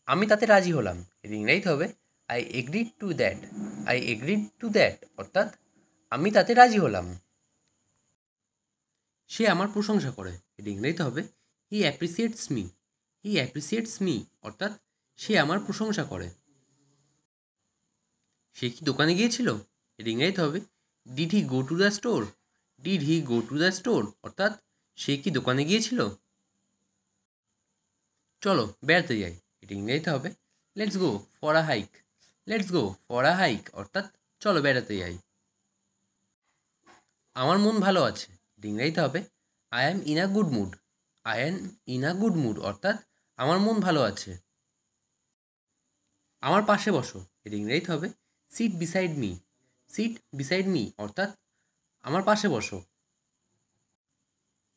আমি তাতে রাজি হলাম। এর ইংরেজিতে হবে I agreed to that. I agreed to that অর্থাৎ আমি তাতে রাজি হলাম। সে আমার প্রশংসা করে। এর ইংরেজিতে হবে হি অ্যাপ্রিসিয়েটস মি। হি অ্যাপ্রিসিয়েটস মি অর্থাৎ সে আমার প্রশংসা করে। সে কি দোকানে গিয়েছিল? এর ইংরেজিতে হবে did he go to the store. Did he go to the store অর্থাৎ সে কি দোকানে গিয়েছিল? চলো বেড়াতে যাই। এটা ইংরেজিতে হবে let's go for a hike. Let's go for a hike অর্থাৎ চলো বেড়াতে যাই। আমার মন ভালো আছে। এটা ইংরেজিতে হবে I am in a good mood. I am in a good mood অর্থাৎ আমার মন ভালো আছে। আমার পাশে বসো। এটা ইংরেজিতে হবে seat beside me. Seat beside me অর্থাৎ আমার পাশে বসো।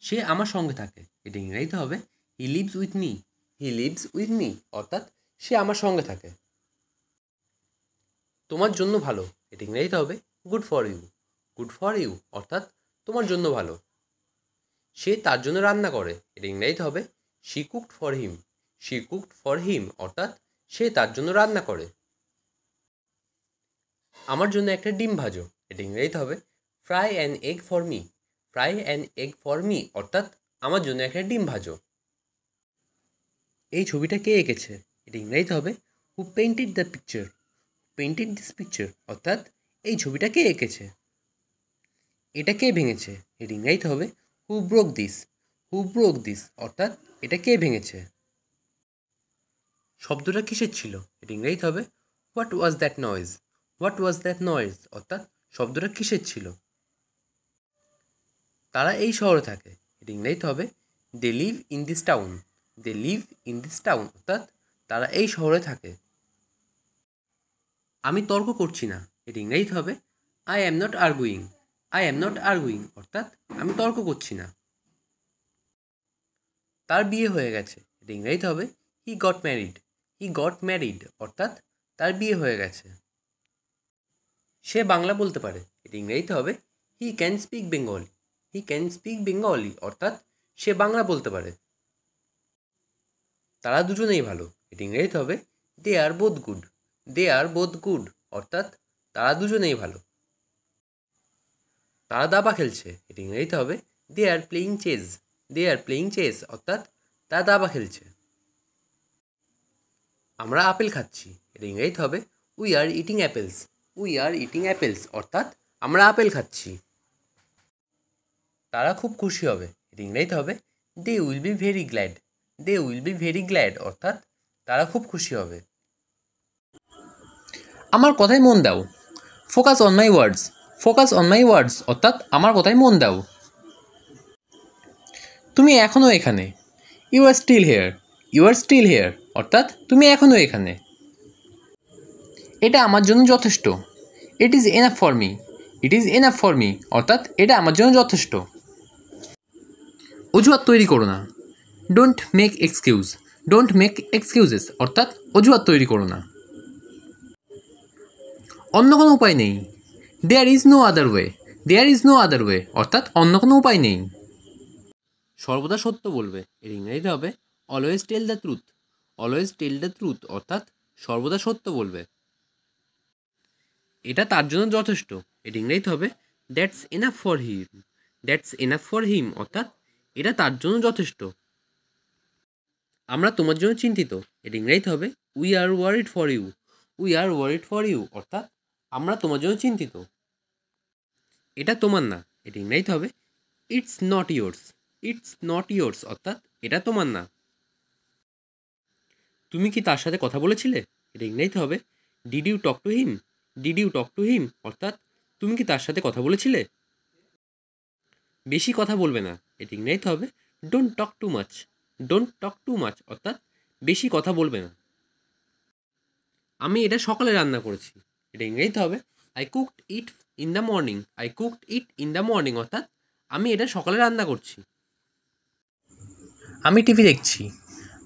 সে আমার সঙ্গে থাকে। এটা ইংরেজিতে হবে he lives with me. He lives with me অর্থাৎ সে আমার সঙ্গে থাকে। তোমার জন্য ভালো। এটা ইংরেজিতে হবে good for you. Good for you অর্থাৎ তোমার জন্য ভালো। সে তার জন্য রান্না করে। এটা ইংরেজিতে হবে she cooked for him. She cooked for him অর্থাৎ সে তার জন্য রান্না করে। আমার জন্য একটা ডিম ভাজো। এটা ইংরেজিতে হবে fry an egg for me. Fry an egg for me অর্থাৎ আমার জন্য একটা ডিম ভাজো। এই ছবিটা কে এঁকেছে? এটা ইংরেজিতে হবে who painted the picture. Painted this picture অর্থাৎ এই ছবিটা কে এঁকেছে। এটা কে ভেঙেছে? এর ইংরেজিতে হবে who broke this. Who broke this অর্থাৎ এটা কে ভেঙেছে। শব্দটা কিসের ছিল? এর ইংরেজিতে হবে what was that noise. What was that noise অর্থাৎ শব্দটা কিসের ছিল। তারা এই শহরে থাকে। এর ইংরেজিতে হবে they live in this town. They live in this town অর্থাৎ তারা এই শহরে থাকে। আমি তর্ক করছি না। এর ইংরেজিতে হবে I am not arguing. I am not arguing অর্থাৎ আমি তর্ক করছি না। তার বিয়ে হয়ে গেছে। এর ইংরেজিতে হবে he got married. He got married অর্থাৎ তার বিয়ে হয়ে গেছে। সে বাংলা বলতে পারে। এর ইংরেজিতে হবে he can speak Bengali. He can speak Bengali অর্থাৎ সে বাংলা বলতে পারে। তারা দুজনেই ভালো। এর ইংরেজিতে হবে they R both good. They R both good অর্থাৎ তারা দুজনেই ভালো। তারা দাবা খেলছে। এর ইংরেজিতে হবে they are playing chess. They are playing chess অর্থাৎ তারা দাবা খেলছে। আমরা আপেল খাচ্ছি। এর ইংরেজিতে হবে we are eating apples. We are eating apples অর্থাৎ আমরা আপেল খাচ্ছি। তারা খুব খুশি হবে। এর ইংরেজিতে হবে they will be very glad. They will be very glad অর্থাৎ তারা খুব খুশি হবে। আমার কথায় মন দাও। Focus on my words. Focus on my words অর্থাৎ আমার কথায় মন দাও। তুমি এখনও এখানে। You are still here. You are still here অর্থাৎ তুমি এখনও এখানে। এটা আমার জন্য যথেষ্ট। It is enough for me. It is enough for me অর্থাৎ এটা আমার জন্য যথেষ্ট। অজুহাত তৈরি করো না। Don't make excuse. Don't make excuses অর্থাৎ অজুহাত তৈরি করো না। অন্য কোনো উপায় নেই। There is no other way. There is no other way অর্থাৎ অন্য কোনো উপায় নেই। সর্বদা সত্য বলবে। এর ইংরেজিতে হবে always tell the truth. Always tell the truth অর্থাৎ সর্বদা সত্য বলবে। এটা তার জন্য যথেষ্ট। এর ইংরেজিতে হবে that's enough for him. That's enough for him অর্থাৎ এটা তার জন্য যথেষ্ট। আমরা তোমার জন্য চিন্তিত। এর ইংরেজিতে হবে we are worried for you. We are worried for you অর্থাৎ আমরা তোমার জন্য চিন্তিত। এটা তোমার না। এর ইংরেজিতে হবে it's not yours. It's not yours অর্থাৎ এটা তোমার না। তুমি কি তার সাথে কথা বলেছিলে? এর ইংরেজিতে হবে did you talk to him. Did you talk to him অর্থাৎ তুমি কি তার সাথে কথা বলেছিলে? বেশি কথা বলবে না। এর ইংরেজিতে হবে don't talk too much. Don't talk too much অর্থাৎ বেশি কথা বলবে না। আমি এটা সকালে রান্না করেছি। এটা ইংরেজিতে হবে I cooked it in the morning. I cooked it in the morning অর্থাৎ আমি এটা সকালে রান্না করছি। আমি টিভি দেখছি।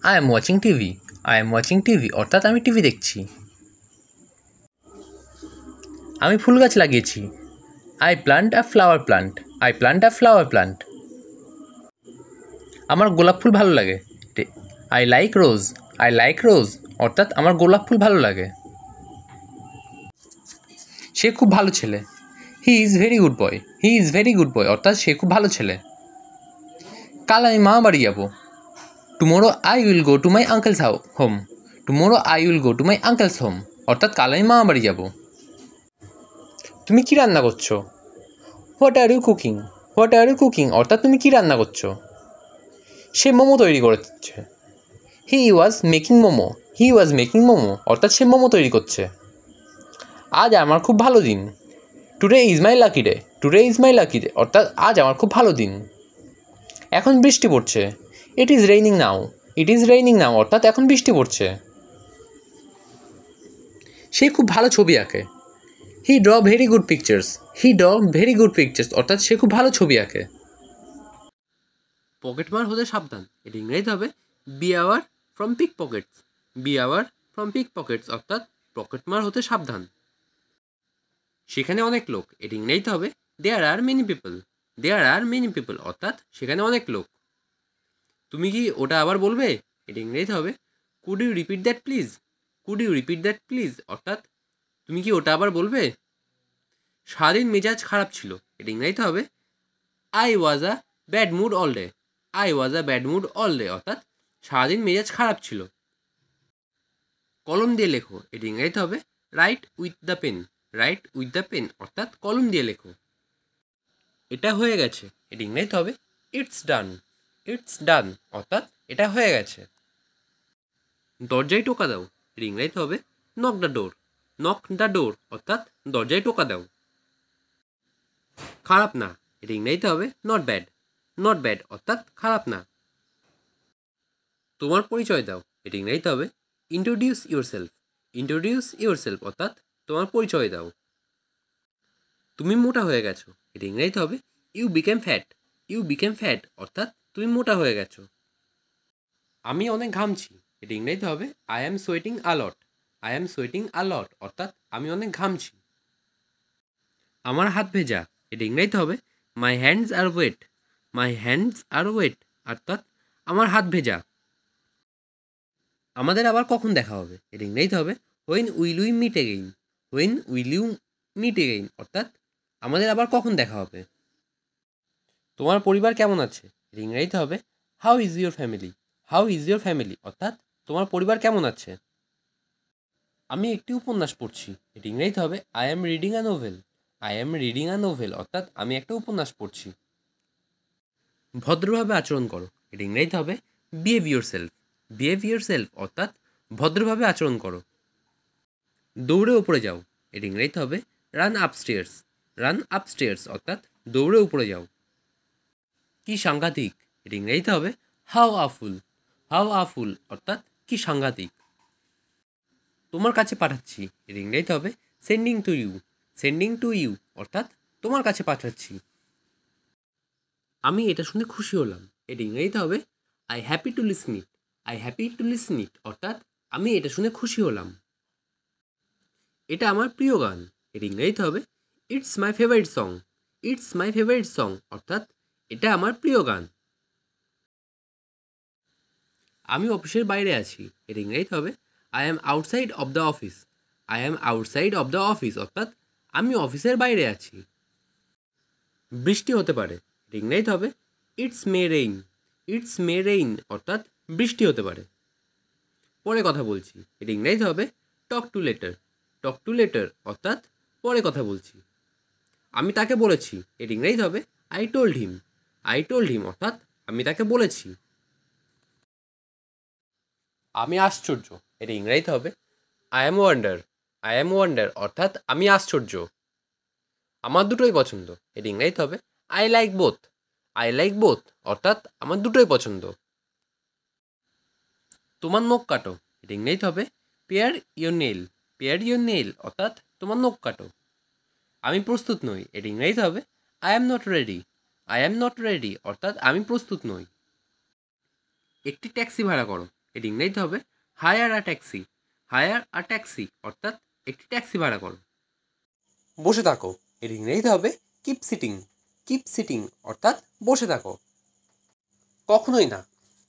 I am watching TV. I am watching TV অর্থাৎ আমি টিভি দেখছি। আমি ফুল গাছ লাগিয়েছি। I plant a flower plant. I plant a flower plant. আমার গোলাপ ফুল ভালো লাগে। I like rose. I like rose অর্থাৎ আমার গোলাপ ফুল ভালো লাগে। সে খুব ভালো ছেলে। He is very good boy. He is very good boy অর্থাৎ সে খুব ভালো ছেলে। কাল আমি মামা বাড়ি যাবো। Tomorrow I will go to my uncle's home. Tomorrow I will go to my uncle's home অর্থাৎ কাল আমি মামা বাড়ি যাব। তুমি কী রান্না করছো? What are you cooking? What are you cooking অর্থাৎ তুমি কী রান্না করছো? সে মোমো তৈরি করছে। He was making momo. He was making momo অর্থাৎ সে মোমো তৈরি করছে। আজ আমার খুব ভালো দিন। Today is my lucky day. Today is my lucky day অর্থাৎ আজ আমার খুব ভালো দিন। এখন বৃষ্টি পড়ছে। It is raining now. It is raining now অর্থাৎ এখন বৃষ্টি পড়ছে। সে খুব ভালো ছবি আঁকে। হি ড্র ভেরি গুড পিকচার্স। হি ড্র ভেরি গুড পিকচার্স অর্থাৎ সে খুব ভালো ছবি আঁকে। পকেটমার হতে সাবধান, এটা ইংরেজিতে হবে beware from pickpockets. Beware from pickpockets অর্থাৎ পকেটমার হতে সাবধান। সেখানে অনেক লোক, এটা ইংরেজিতে হবে there are many people. There are many people অর্থাৎ সেখানে অনেক লোক। তুমি কি ওটা আবার বলবে? এটা ইংরেজিতে হবে could you repeat that please. Could you repeat that please অর্থাৎ তুমি কি ওটা আবার বলবে? সারাদিন মেজাজ খারাপ ছিল, এটা ইংরেজিতে হবে I was a bad mood all day. I was a bad mood all day অর্থাৎ সারাদিন মেজাজ খারাপ ছিল। কলম দিয়ে লেখো, এটা ইংরেজিতে হবে write with the pen. Write with the pen অর্থাৎ কলম দিয়ে লেখো। এটা হয়ে গেছে, এটা ইংরেজিতে হবে ইটস ডান। ইটস ডান অর্থাৎ এটা হয়ে গেছে। দরজায় টোকা দাও, এটা ইংরেজিতে হবে knock the door. Knock the door অর্থাৎ দরজায় টোকা দাও। খারাপ না, এটা ইংরেজিতে হবে নট ব্যাড। নট ব্যাড অর্থাৎ খারাপ না। তোমার পরিচয় দাও, এটা ইংরেজিতে হবে introduce your self. Introduce your self অর্থাৎ তোমার পরিচয় দাও। তুমি মোটা হয়ে গেছো, এটা ইংরেজিতে হবে you became fat. You became fat অর্থাৎ তুমি মোটা হয়ে গেছো। আমি অনেক ঘামছি, এটা ইংরেজিতে হবে I am sweating a lot. I am sweating a lot অর্থাৎ আমি অনেক ঘামছি। আমার হাত ভেজা, এটা ইংরেজিতে হবে my hands are wet. My hands are wet অর্থাৎ আমার হাত ভেজা। আমাদের আবার কখন দেখা হবে, এটা ইংরেজিতে হবে when will we meet again. When will you meet again অর্থাৎ আমাদের আবার কখন দেখা হবে। তোমার পরিবার কেমন আছে, এটা ইংরেজিতে হবে how is your family. How is your family অর্থাৎ তোমার পরিবার কেমন আছে। আমি একটি উপন্যাস পড়ছি, এটা ইংরেজিতে হবে I am reading a novel. I am reading a novel অর্থাৎ আমি একটা উপন্যাস পড়ছি। ভদ্রভাবে আচরণ করো, এটা ইংরেজিতে হবে behave your self. Behave your self অর্থাৎ ভদ্রভাবে আচরণ করো। দৌড়ে উপরে যাও, এটা ইংরেজিতে হবে রান আপস্টেয়ার্স। রান আপস্টেয়ার্স অর্থাৎ দৌড়ে উপরে যাও। কি সাংঘাতিক, এটা ইংরেজিতে হবে হাউ আফুল। হাউ আফুল অর্থাৎ কি সাংঘাতিক। তোমার কাছে পাঠাচ্ছি, এটা ইংরেজিতে হবে sending to you. Sending to you অর্থাৎ তোমার কাছে পাঠাচ্ছি। আমি এটা শুনে খুশি হলাম, এটা ইংরেজিতে হবে I happy to listen it. I happy to listen it অর্থাৎ আমি এটা শুনে খুশি হলাম। এটা আমার প্রিয় গান, এটা ইংরেজিতে হবে it's my favourite song. It's my favourite song অর্থাৎ এটা আমার প্রিয় গান। আমি অফিসের বাইরে আছি, এটা ইংরেজিতে হবে I am outside of the office. I am outside of the office অর্থাৎ আমি অফিসের বাইরে আছি। বৃষ্টি হতে পারে, এটা ইংরেজিতে হবে it's may rain. It's may rain অর্থাৎ বৃষ্টি হতে পারে। পরে কথা বলছি, এটা ইংরেজিতে হবে talk to letter. Talk to letter অর্থাৎ পরে কথা বলছি। আমি তাকে বলেছি, এটা ইংরেজিতে হবে I told him. I told him অর্থাৎ আমি তাকে বলেছি। আমি আশ্চর্য, এটা ইংরেজিতে হবে I am wonder. I am wonder অর্থাৎ আমি আশ্চর্য। আমার দুটোই পছন্দ, এটা ইংরেজিতে হবে I like both. I like both অর্থাৎ আমার দুটোই পছন্দ। তোমার নখ কাটো, এটা ইংরেজিতে হবে pair your nail. Pair your nail অর্থাৎ তোমার নখ কাটো। আমি প্রস্তুত নই, এটা ইংরেজিতে হবে I am not ready. I am not ready অর্থাৎ আমি প্রস্তুত নই। একটি ট্যাক্সি ভাড়া করো, এটা ইংরেজিতে হবে hire a taxi. Hire a taxi অর্থাৎ একটি ট্যাক্সি ভাড়া করো। বসে থাকো, এর ইংরেজিতে হবে কিপ সিটিং। কিপ সিটিং অর্থাৎ বসে থাকো। কখনোই না,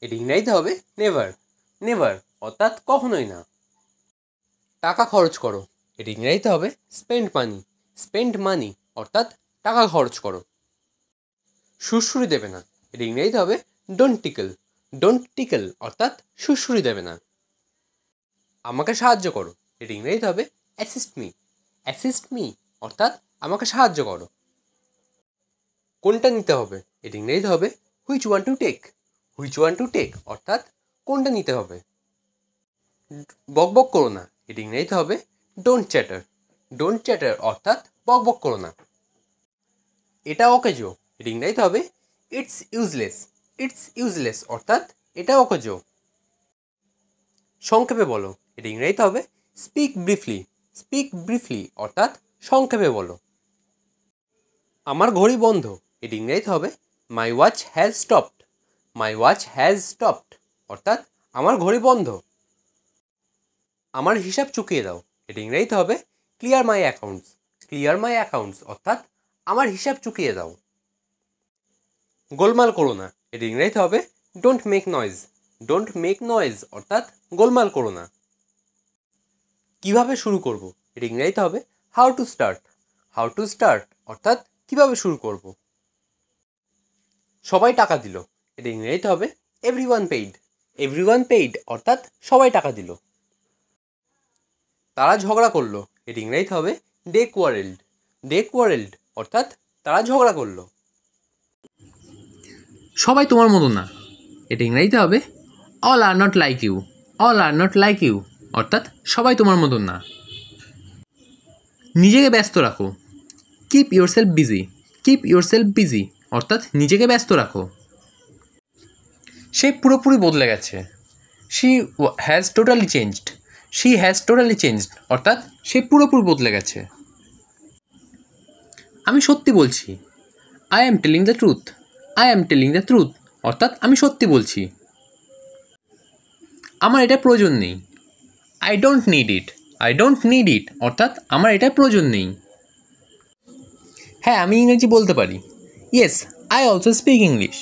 এর ইংরেজিতে হবে নেভার। নেভার অর্থাৎ কখনোই না। টাকা খরচ করো, এটা ইংরেজিতে হবে স্পেন্ড মানি। স্পেন্ড মানি অর্থাৎ টাকা খরচ করো। সুড়সুড়ি দেবে না, এটা ইংরেজিতে হবে ডোন্ট টিকল। ডোন্ট টিকল অর্থাৎ সুড়সুড়ি দেবে না। আমাকে সাহায্য করো, এটা ইংরেজিতে হবে অ্যাসিস্ট মি। অ্যাসিস্ট মি অর্থাৎ আমাকে সাহায্য করো। কোনটা নিতে হবে, এটা ইংরেজিতে হবে which one to take. Which one to take অর্থাৎ কোনটা নিতে হবে। বকবক করো না, এটা ইংরেজিতে হবে ডোন্ট চ্যাটার। ডোন্ট চ্যাটার অর্থাৎ বকবক করো না। এটা অকেজো, এটা ইংরেজিতে হবে ইটস ইউজলেস। ইটস ইউজলেস অর্থাৎ এটা অকেজো। সংক্ষেপে বলো, এটা ইংরেজিতে হবে স্পিক ব্রিফলি। স্পিক ব্রিফলি অর্থাৎ সংক্ষেপে বলো। আমার ঘড়ি বন্ধ, এটা ইংরেজিতে হবে my watch has stopped. My watch has stopped অর্থাৎ আমার ঘড়ি বন্ধ। আমার হিসাব চুকিয়ে দাও, এটা ইংরেজিতে হবে ক্লিয়ার মাই অ্যাকাউন্টস। ক্লিয়ার মাই অ্যাকাউন্টস অর্থাৎ আমার হিসাব চুকিয়ে দাও। গোলমাল করো না, এটা ইংরেজিতে হবে don't make noise. Don't make noise অর্থাৎ গোলমাল করো না। কীভাবে শুরু করব, এটা ইংরেজিতে হবে how to start. How to start অর্থাৎ কীভাবে শুরু করব। সবাই টাকা দিল, এটা ইংরেজিতে হবে এভরিওয়ান পেইড। এভরিওয়ান পেইড অর্থাৎ সবাই টাকা দিল। তারা ঝগড়া করলো, এটা ইংরেজিতে হবে দে কোয়ারেলড। দে কোয়ারেলড অর্থাৎ তারা ঝগড়া করলো। সবাই তোমার মতো না, এটা ইংরেজিতে হবে all are not like you. All are not like you অর্থাৎ সবাই তোমার মতন না। নিজেকে ব্যস্ত রাখো, keep yourself busy. Keep yourself busy অর্থাৎ নিজেকে ব্যস্ত রাখো। সে পুরোপুরি বদলে গেছে, she has totally changed. She has totally changed অর্থাৎ সে পুরোপুরি বদলে গেছে। আমি সত্যি বলছি, I am telling the truth. I am telling the truth অর্থাৎ আমি সত্যি বলছি। আমার এটা প্রয়োজন নেই, I don't need it. I don't need it অর্থাৎ আমার এটা প্রয়োজন নেই। হ্যাঁ, আমি ইংরেজি বলতে পারি। Yes I also speak English.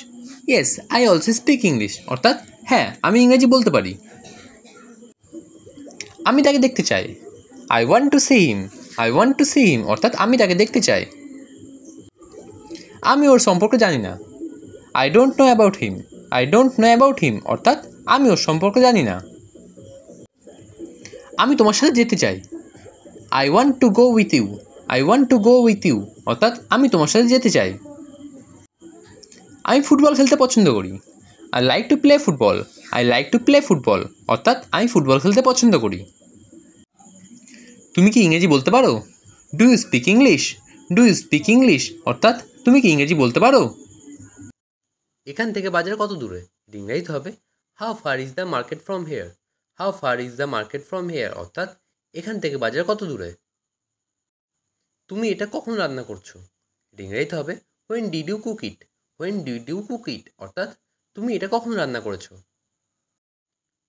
Yes I also speak English অর্থাৎ হ্যাঁ, আমি ইংরেজি বলতে পারি। আমি তাকে দেখতে চাই, I want two see him. I want two see him অর্থাৎ আমি তাকে দেখতে চাই। আমি ওর সম্পর্কে জানি না, I don't know about him. I don't know about him অর্থাৎ আমি ওর সম্পর্কে জানি না। আমি তোমার সাথে যেতে চাই, I want to go with you. I want to go with you অর্থাৎ আমি তোমার সাথে যেতে চাই। আমি ফুটবল খেলতে পছন্দ করি, I like to play football. I like to play football অর্থাৎ আমি ফুটবল খেলতে পছন্দ করি। তুমি কি ইংরেজি বলতে পারো? Do you speak English? Do you speak English অর্থাৎ তুমি কি ইংরেজি বলতে পারো? এখান থেকে বাজার কত দূরে, ইংরেজিতে হবে how far is the market from here. How far is the market from here অর্থাৎ এখান থেকে বাজার কত দূরে। তুমি এটা কখন রান্না করছো, ইংরেজিতে হবে when did you cook it. When did you cook it অর্থাৎ তুমি এটা কখন রান্না করেছো।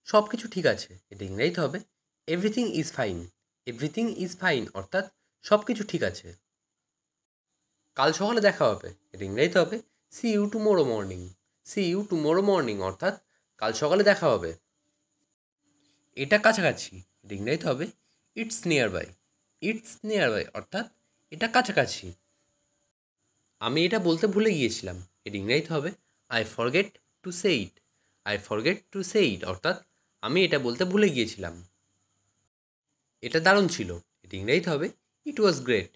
সব কিছু ঠিক আছে, এটা ইংরেজিতে হবে everything is fine. Everything is fine অর্থাৎ সব কিছু ঠিক আছে। কাল সকালে দেখা হবে, এটা ইংরেজিতে হবে see you tomorrow morning. See you tomorrow morning অর্থাৎ কাল সকালে দেখা হবে। এটা কাছাকাছি, এটা ইংরেজিতে হবে it's nearby. It's nearby অর্থাৎ এটা কাছাকাছি। আমি এটা বলতে ভুলে গিয়েছিলাম, এটা ইংরেজিতে হবে I forget to say it. I forget to say it অর্থাৎ আমি এটা বলতে ভুলে গিয়েছিলাম। এটা দারুণ ছিল, এটা ইংরেজিতে হবে ইট was great.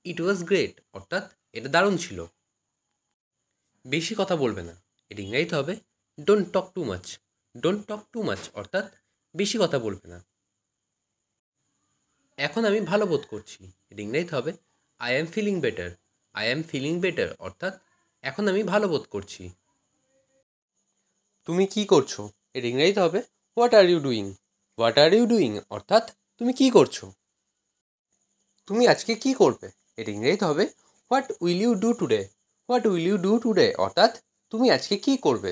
It was great অর্থাৎ এটা দারুণ ছিল। বেশি কথা বলবে না, এটা ইংরেজিতে হবে don't talk too much. Don't talk too much অর্থাৎ বেশি কথা বলবে না। এখন আমি ভালো বোধ করছি, এটা ইংরেজিতে হবে I am feeling better. I am feeling better অর্থাৎ এখন আমি ভালো বোধ করছি। তুমি কি করছো, এটা ইংরেজিতে হবে what are you doing. What are you doing অর্থাৎ তুমি কি করছো। তুমি আজকে কি করবে, এটা ইংরেজিতে হবে what will you do today. What will you do today অর্থাৎ তুমি আজকে কি করবে।